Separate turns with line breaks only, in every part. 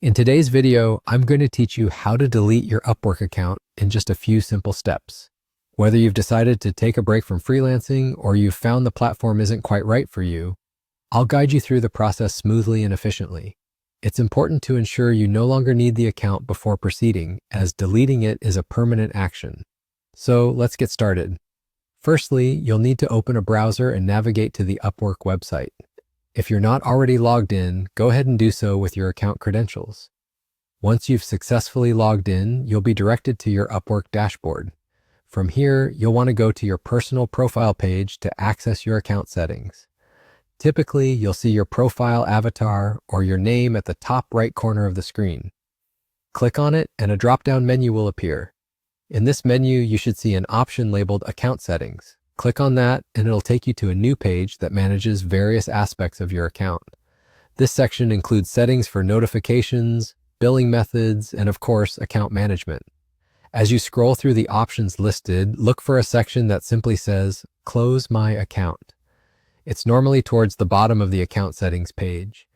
In today's video, I'm going to teach you how to delete your Upwork account in just a few simple steps. Whether you've decided to take a break from freelancing or you've found the platform isn't quite right for you, I'll guide you through the process smoothly and efficiently. It's important to ensure you no longer need the account before proceeding, as deleting it is a permanent action. So let's get started. Firstly, you'll need to open a browser and navigate to the Upwork website. If you're not already logged in, go ahead and do so with your account credentials. Once you've successfully logged in, you'll be directed to your Upwork dashboard. From here, you'll want to go to your personal profile page to access your account settings. Typically, you'll see your profile avatar or your name at the top right corner of the screen. Click on it and a drop-down menu will appear. In this menu, you should see an option labeled Account Settings. Click on that and it'll take you to a new page that manages various aspects of your account. This section includes settings for notifications, billing methods, and of course, account management. As you scroll through the options listed, look for a section that simply says, Close My Account. It's normally towards the bottom of the account settings page.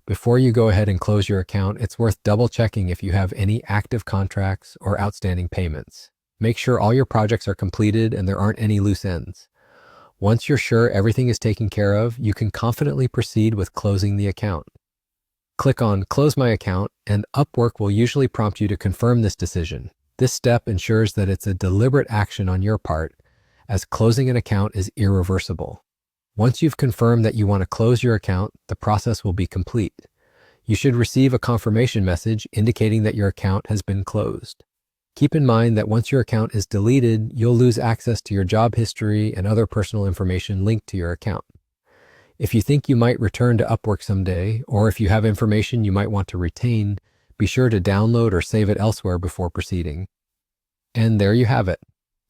Before you go ahead and close your account, it's worth double checking if you have any active contracts or outstanding payments. Make sure all your projects are completed and there aren't any loose ends. Once you're sure everything is taken care of, you can confidently proceed with closing the account. Click on Close My Account and Upwork will usually prompt you to confirm this decision. This step ensures that it's a deliberate action on your part, as closing an account is irreversible. Once you've confirmed that you want to close your account, the process will be complete. You should receive a confirmation message indicating that your account has been closed. Keep in mind that once your account is deleted, you'll lose access to your job history and other personal information linked to your account. If you think you might return to Upwork someday, or if you have information you might want to retain, be sure to download or save it elsewhere before proceeding. And there you have it.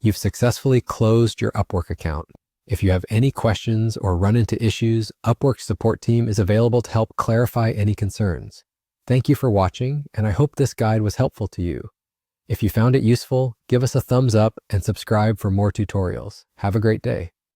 You've successfully closed your Upwork account. If you have any questions or run into issues, Upwork's support team is available to help clarify any concerns. Thank you for watching, and I hope this guide was helpful to you. If you found it useful, give us a thumbs up and subscribe for more tutorials. Have a great day.